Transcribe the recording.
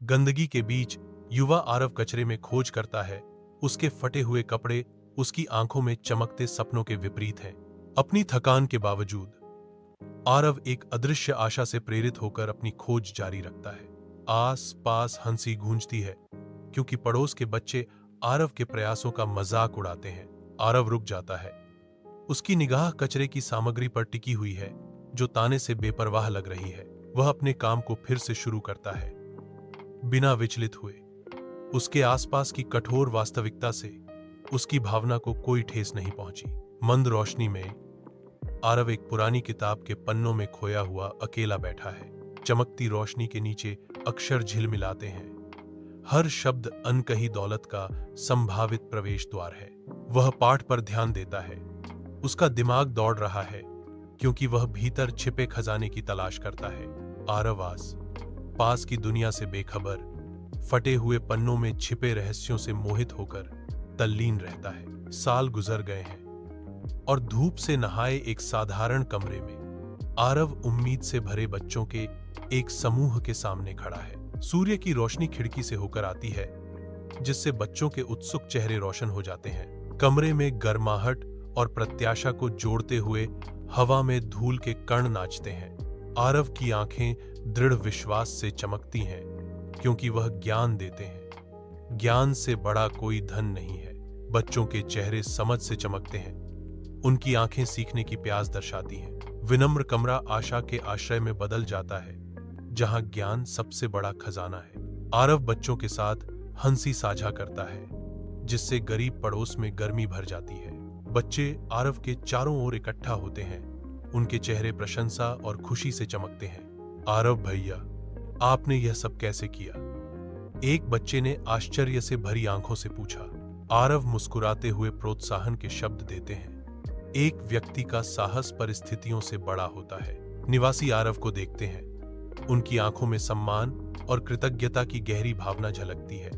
गंदगी के बीच युवा आरव कचरे में खोज करता है। उसके फटे हुए कपड़े उसकी आंखों में चमकते सपनों के विपरीत हैं। अपनी थकान के बावजूद आरव एक अदृश्य आशा से प्रेरित होकर अपनी खोज जारी रखता है। आस पास हंसी गूंजती है क्योंकि पड़ोस के बच्चे आरव के प्रयासों का मजाक उड़ाते हैं। आरव रुक जाता है। उसकी निगाह कचरे की सामग्री पर टिकी हुई है जो ताने से बेपरवाह लग रही है। वह अपने काम को फिर से शुरू करता है बिना विचलित हुए। उसके आसपास की कठोर वास्तविकता से उसकी भावना को कोई ठेस नहीं पहुंची। मंद रोशनी में आरव एक पुरानी किताब के पन्नों में खोया हुआ अकेला बैठा है। चमकती रोशनी के नीचे अक्षर झिलमिलाते हैं। हर शब्द अनकही दौलत का संभावित प्रवेश द्वार है। वह पाठ पर ध्यान देता है। उसका दिमाग दौड़ रहा है क्योंकि वह भीतर छिपे खजाने की तलाश करता है। आरव आस पास की दुनिया से बेखबर फटे हुए पन्नों में छिपे रहस्यों से मोहित होकर तल्लीन रहता है। साल गुजर गए हैं और धूप से नहाए एक साधारण कमरे में आरव उम्मीद से भरे बच्चों के एक समूह के सामने खड़ा है। सूर्य की रोशनी खिड़की से होकर आती है जिससे बच्चों के उत्सुक चेहरे रोशन हो जाते हैं। कमरे में गर्माहट और प्रत्याशा को जोड़ते हुए हवा में धूल के कण नाचते हैं। आरव की आंखें दृढ़ विश्वास से चमकती हैं क्योंकि वह ज्ञान देते हैं। ज्ञान से बड़ा कोई धन नहीं है। बच्चों के चेहरे समझ से चमकते हैं। उनकी आंखें सीखने की प्यास दर्शाती हैं। विनम्र कमरा आशा के आश्रय में बदल जाता है जहां ज्ञान सबसे बड़ा खजाना है। आरव बच्चों के साथ हंसी साझा करता है जिससे गरीब पड़ोस में गर्मी भर जाती है। बच्चे आरव के चारों ओर इकट्ठा होते हैं। उनके चेहरे प्रशंसा और खुशी से चमकते हैं। आरव भैया, आपने यह सब कैसे किया? एक बच्चे ने आश्चर्य से भरी आंखों से पूछा। आरव मुस्कुराते हुए प्रोत्साहन के शब्द देते हैं। एक व्यक्ति का साहस परिस्थितियों से बड़ा होता है। निवासी आरव को देखते हैं। उनकी आंखों में सम्मान और कृतज्ञता की गहरी भावना झलकती है।